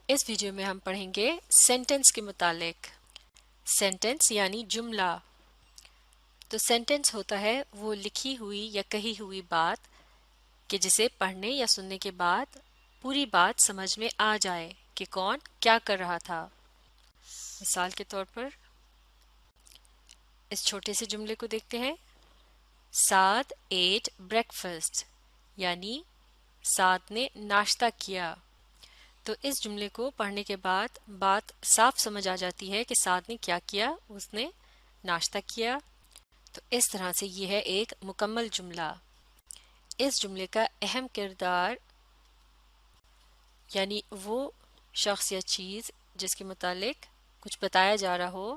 اس video میں ہم پڑھیں گے سینٹنس کے متعلق۔ سینٹنس یعنی جملہ۔ تو سینٹنس ہوتا ہے وہ لکھی ہوئی یا کہی ہوئی بات کہ جسے پڑھنے یا سننے کے بعد پوری بات سمجھ میں آ جائے کہ کون کیا کر رہا تھا۔ مثال کے طور پر اس چھوٹے سے جملے کو دیکھتے ہیں۔ سعد ایٹ بریکفاسٹ، یعنی سعد نے ناشتہ کیا۔ تو اس جملے کو پڑھنے کے بعد بات صاف سمجھ آ جاتی ہے کہ سعد نے کیا کیا، اس نے ناشتہ کیا۔ تو اس طرح سے یہ ہے ایک مکمل جملہ۔ اس جملے کا اہم کردار یعنی وہ شخص یا چیز جس کے متعلق کچھ بتایا جا رہا ہو،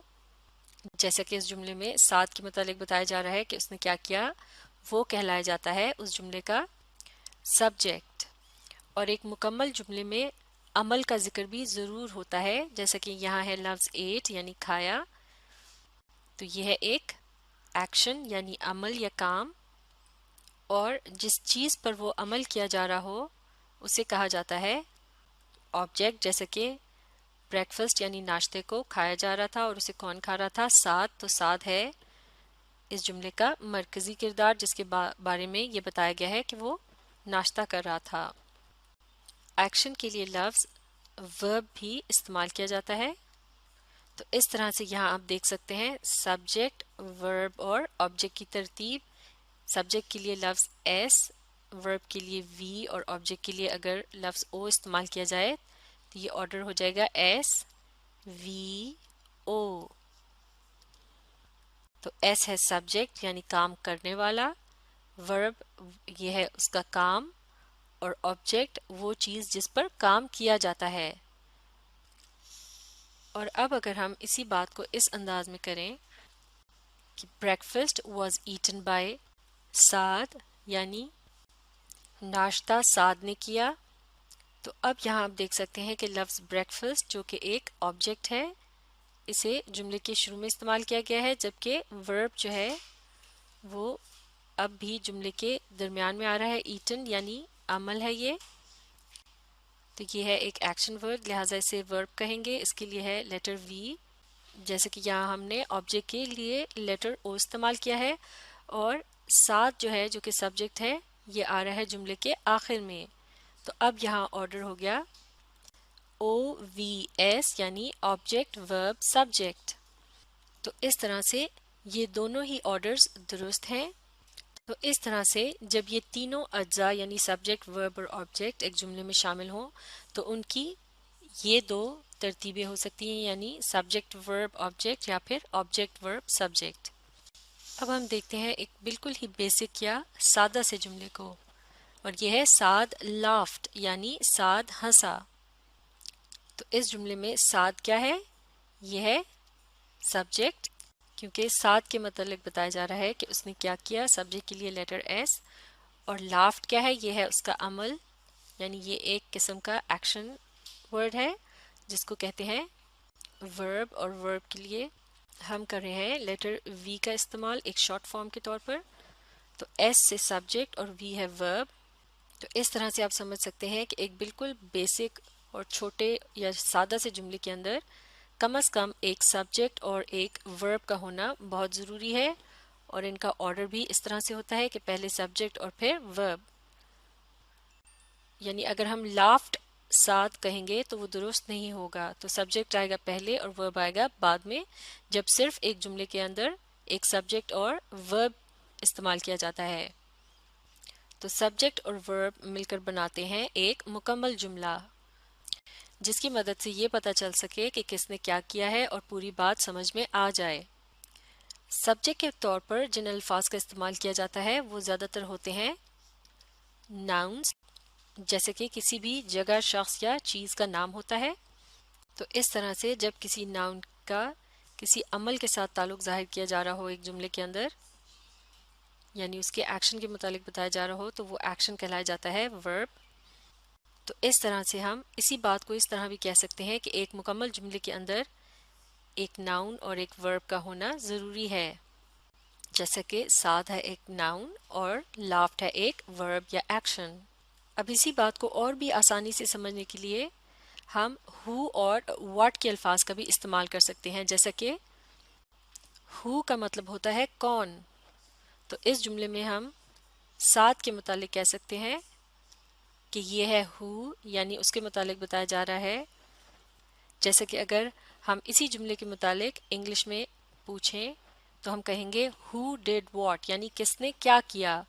جیسا کہ اس جملے میں سعد کے متعلق بتایا جا رہا ہے کہ اس نے کیا کیا، وہ کہلایا جاتا ہے اس جملے کا سبجیکٹ۔ اور ایک مکمل جملے میں عمل کا ذکر بھی ضرور ہوتا ہے، جیسا کہ یہاں ہے لفظ ایٹ یعنی کھایا، تو یہ ہے ایک ایکشن یعنی عمل یا کام، اور جس چیز پر وہ عمل کیا جا رہا ہو اسے کہا جاتا ہے آبجیکٹ، جیسا کہ بریکفاسٹ یعنی ناشتے کو کھایا جا رہا تھا اور اسے کون کھا رہا تھا، سعد۔ تو سعد ہے اس جملے کا مرکزی کردار جس کے بارے میں یہ بتایا گیا ہے کہ وہ ناشتہ کر رہا تھا۔ ایکشن کے لیے لفظ ورب بھی استعمال کیا جاتا ہے۔ تو اس طرح سے یہاں آپ دیکھ سکتے ہیں سبجیکٹ، ورب اور آبجیکٹ کی ترتیب۔ سبجیکٹ کے لیے لفظ ایس، ورب کے لیے وی اور آبجیکٹ کے لیے اگر لفظ او استعمال کیا جائے تو یہ آرڈر ہو جائے گا ایس وی او۔ تو ایس ہے سبجیکٹ یعنی کام کرنے والا، ورب یہ ہے اس کا کام، اور آبجیکٹ وہ چیز جس پر کام کیا جاتا ہے۔ اور اب اگر ہم اسی بات کو اس انداز میں کریں کہ بریکفاسٹ واز ایٹن بائی سعد، یعنی ناشتہ سعد نے کیا، تو اب یہاں آپ دیکھ سکتے ہیں کہ لفظ بریکفاسٹ جو کہ ایک آبجیکٹ ہے، اسے جملے کے شروع میں استعمال کیا گیا ہے، جبکہ ورب جو ہے وہ اب بھی جملے کے درمیان میں آ رہا ہے۔ ایٹن یعنی عمل ہے یہ، تو یہ ہے ایک ایکشن ورڈ، لہٰذا اسے ورب کہیں گے۔ اس کے لیے ہے لیٹر وی، جیسے کہ یہاں ہم نے آبجیکٹ کے لیے لیٹر او استعمال کیا ہے، اور ساتھ جو ہے جو کہ سبجیکٹ ہے یہ آ رہا ہے جملے کے آخر میں۔ تو اب یہاں آرڈر ہو گیا او وی ایس یعنی آبجیکٹ ورب سبجیکٹ۔ تو اس طرح سے یہ دونوں ہی آرڈرز درست ہیں۔ تو اس طرح سے جب یہ تینوں اجزاء یعنی سبجیکٹ، ورب اور آبجیکٹ ایک جملے میں شامل ہوں تو ان کی یہ دو ترتیبیں ہو سکتی ہیں، یعنی سبجیکٹ ورب آبجیکٹ یا پھر آبجیکٹ ورب سبجیکٹ۔ اب ہم دیکھتے ہیں ایک بالکل ہی بیسک یا سادہ سے جملے کو، اور یہ ہے سعد لافٹ یعنی سعد ہنسا۔ تو اس جملے میں سعد کیا ہے؟ یہ ہے سبجیکٹ، کیونکہ سعد کے متعلق بتایا جا رہا ہے کہ اس نے کیا کیا، سبجیکٹ کے لیے لیٹر ایس، اور لافٹ کیا ہے؟ یہ ہے اس کا عمل، یعنی یہ ایک قسم کا ایکشن ورڈ ہے جس کو کہتے ہیں ورب، اور ورب کے لیے ہم کر رہے ہیں لیٹر وی کا استعمال ایک شارٹ فارم کے طور پر۔ تو ایس سے سبجیکٹ اور وی ہے ورب۔ تو اس طرح سے آپ سمجھ سکتے ہیں کہ ایک بالکل بیسک اور چھوٹے یا سادہ سے جملے کے اندر کم از کم ایک سبجیکٹ اور ایک ورب کا ہونا بہت ضروری ہے، اور ان کا آرڈر بھی اس طرح سے ہوتا ہے کہ پہلے سبجیکٹ اور پھر ورب۔ یعنی اگر ہم لافٹ ساتھ کہیں گے تو وہ درست نہیں ہوگا، تو سبجیکٹ آئے گا پہلے اور ورب آئے گا بعد میں، جب صرف ایک جملے کے اندر ایک سبجیکٹ اور ورب استعمال کیا جاتا ہے۔ تو سبجیکٹ اور ورب مل کر بناتے ہیں ایک مکمل جملہ، جس کی مدد سے یہ پتہ چل سکے کہ کس نے کیا کیا ہے اور پوری بات سمجھ میں آ جائے۔ سبجیکٹ کے طور پر جن الفاظ کا استعمال کیا جاتا ہے وہ زیادہ تر ہوتے ہیں ناؤنز، جیسے کہ کسی بھی جگہ، شخص یا چیز کا نام ہوتا ہے۔ تو اس طرح سے جب کسی ناؤن کا کسی عمل کے ساتھ تعلق ظاہر کیا جا رہا ہو ایک جملے کے اندر، یعنی اس کے ایکشن کے متعلق بتایا جا رہا ہو، تو وہ ایکشن کہلایا جاتا ہے ورب۔ تو اس طرح سے ہم اسی بات کو اس طرح بھی کہہ سکتے ہیں کہ ایک مکمل جملے کے اندر ایک ناؤن اور ایک ورب کا ہونا ضروری ہے، جیسا کہ سعد ہے ایک ناؤن اور لافٹ ہے ایک ورب یا ایکشن۔ اب اسی بات کو اور بھی آسانی سے سمجھنے کے لیے ہم who اور what کے الفاظ کا بھی استعمال کر سکتے ہیں، جیسا کہ who کا مطلب ہوتا ہے کون، تو اس جملے میں ہم ساتھ کے متعلق کہہ سکتے ہیں کہ یہ ہے who، یعنی اس کے متعلق بتایا جا رہا ہے. جیسے کہ اگر ہم اسی جملے کے متعلق انگلش میں پوچھیں تو ہم کہیں گے who did what، یعنی کس نے کیا کیا.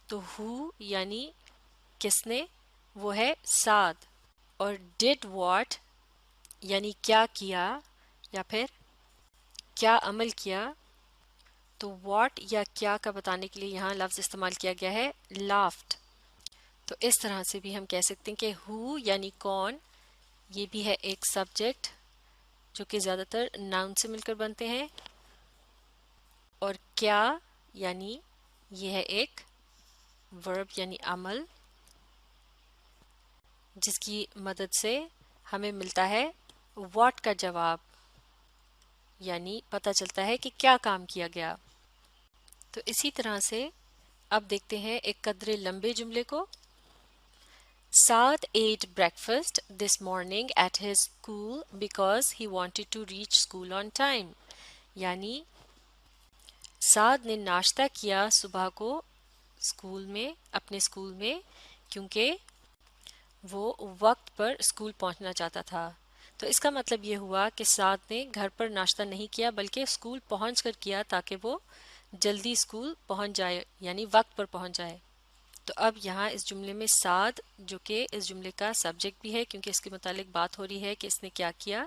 تو who یعنی کس نے، وہ ہے سعد، اور did what یعنی کیا کیا یا پھر کیا عمل کیا. تو what یا کیا کا بتانے کے لیے یہاں لفظ استعمال کیا گیا ہے laughed. تو اس طرح سے بھی ہم کہہ سکتے ہیں کہ who یعنی کون، یہ بھی ہے ایک سبجیکٹ جو کہ زیادہ تر ناؤن سے مل کر بنتے ہیں، اور کیا یعنی یہ ہے ایک ورب یعنی عمل جس کی مدد سے ہمیں ملتا ہے واٹ کا جواب، یعنی پتہ چلتا ہے کہ کیا کام کیا گیا. تو اسی طرح سے اب دیکھتے ہیں ایک قدرے لمبے جملے کو. Saad ate breakfast this morning at his school because he wanted to reach school on time. یعنی سعد نے ناشتہ کیا صبح کو اسکول میں، اپنے اسکول میں، کیونکہ وہ وقت پر اسکول پہنچنا چاہتا تھا. تو اس کا مطلب یہ ہوا کہ سعد نے گھر پر ناشتہ نہیں کیا بلکہ اسکول پہنچ کر کیا تاکہ وہ جلدی اسکول پہنچ جائے، یعنی وقت پر پہنچ جائے. تو اب یہاں اس جملے میں سعد جو کہ اس جملے کا سبجیکٹ بھی ہے کیونکہ اس کے متعلق بات ہو رہی ہے کہ اس نے کیا کیا،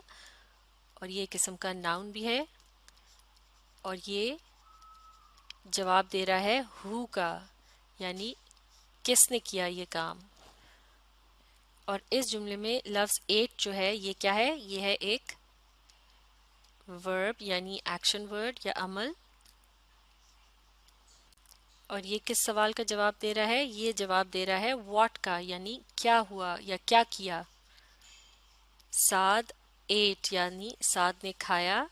اور یہ قسم کا ناؤن بھی ہے، اور یہ جواب دے رہا ہے ہو کا، یعنی کس نے کیا یہ کام. اور اس جملے میں لفظ ایٹ جو ہے یہ کیا ہے، یہ ہے ایک ورب یعنی ایکشن ورڈ یا عمل. اور یہ کس سوال کا جواب دے رہا ہے، یہ جواب دے رہا ہے واٹ کا، یعنی کیا ہوا یا کیا کیا. سعد ایٹ یعنی سعد نے کھایا،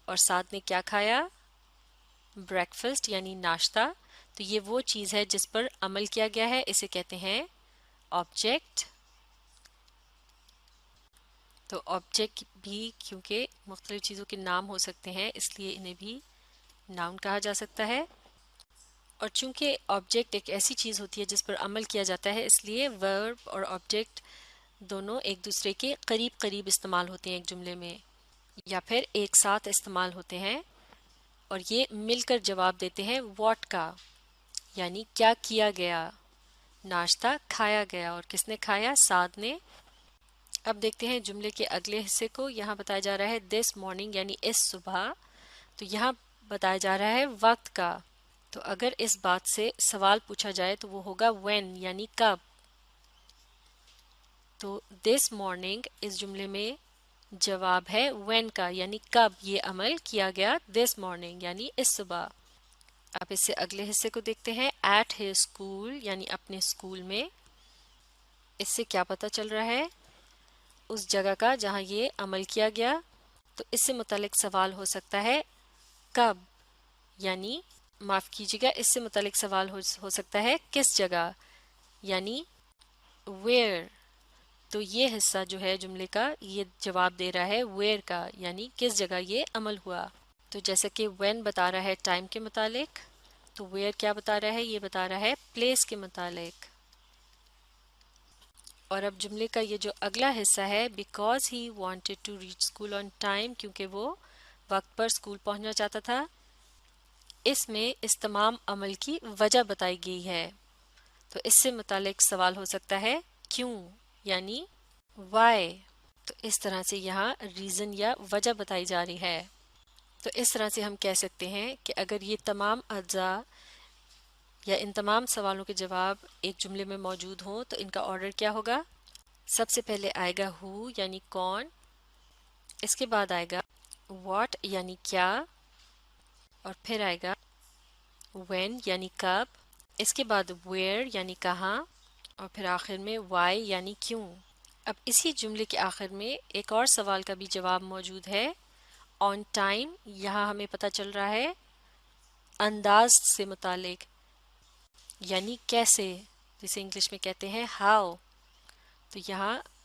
اور سعد نے کیا کھایا، بریکفسٹ یعنی ناشتہ. تو یہ وہ چیز ہے جس پر عمل کیا گیا ہے، اسے کہتے ہیں آبجیکٹ. تو آبجیکٹ بھی کیونکہ مختلف چیزوں کے نام ہو سکتے ہیں اس لیے انہیں بھی ناؤن کہا جا سکتا ہے. اور چونکہ آبجیکٹ ایک ایسی چیز ہوتی ہے جس پر عمل کیا جاتا ہے، اس لیے ورب اور آبجیکٹ دونوں ایک دوسرے کے قریب قریب استعمال ہوتے ہیں ایک جملے میں، یا پھر ایک ساتھ استعمال ہوتے ہیں، اور یہ مل کر جواب دیتے ہیں واٹ کا، یعنی کیا کیا گیا. ناشتہ کھایا گیا، اور کس نے کھایا، سعد نے. اب دیکھتے ہیں جملے کے اگلے حصے کو. یہاں بتایا جا رہا ہے دس مارننگ یعنی اس صبح، تو یہاں بتایا جا رہا ہے وقت کا. تو اگر اس بات سے سوال پوچھا جائے تو وہ ہوگا when یعنی کب. تو دس مارننگ اس جملے میں جواب ہے when کا، یعنی کب یہ عمل کیا گیا، دس مارننگ یعنی اس صبح. اب اس سے اگلے حصے کو دیکھتے ہیں ایٹ ہز اسکول یعنی اپنے اسکول میں. اس سے کیا پتہ چل رہا ہے، اس جگہ کا جہاں یہ عمل کیا گیا. تو اس سے متعلق سوال ہو سکتا ہے کب، یعنی معاف کیجیے گا، اس سے متعلق سوال ہو سکتا ہے کس جگہ، یعنی where. تو یہ حصہ جو ہے جملے کا یہ جواب دے رہا ہے where کا، یعنی کس جگہ یہ عمل ہوا. تو جیسا کہ when بتا رہا ہے ٹائم کے متعلق، تو where کیا بتا رہا ہے، یہ بتا رہا ہے پلیس کے متعلق. اور اب جملے کا یہ جو اگلا حصہ ہے because he wanted to reach school on time، کیونکہ وہ وقت پر اسکول پہنچنا چاہتا تھا، اس میں اس تمام عمل کی وجہ بتائی گئی ہے. تو اس سے متعلق سوال ہو سکتا ہے کیوں، یعنی why. تو اس طرح سے یہاں ریزن یا وجہ بتائی جا رہی ہے. تو اس طرح سے ہم کہہ سکتے ہیں کہ اگر یہ تمام اجزاء یا ان تمام سوالوں کے جواب ایک جملے میں موجود ہوں تو ان کا آرڈر کیا ہوگا. سب سے پہلے آئے گا who یعنی کون، اس کے بعد آئے گا what یعنی کیا، اور پھر آئے گا when یعنی کب، اس کے بعد where یعنی کہاں، اور پھر آخر میں why یعنی کیوں. اب اسی جملے کے آخر میں ایک اور سوال کا بھی جواب موجود ہے آن ٹائم. یہاں ہمیں پتہ چل رہا ہے انداز سے متعلق، یعنی کیسے، جسے انگلش میں کہتے ہیں ہاؤ. تو یہاں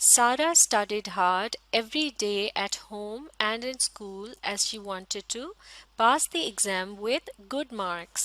Sarah studied hard every day at home and in school as she wanted to pass the exam with good marks.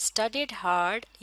studied hard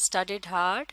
studied hard।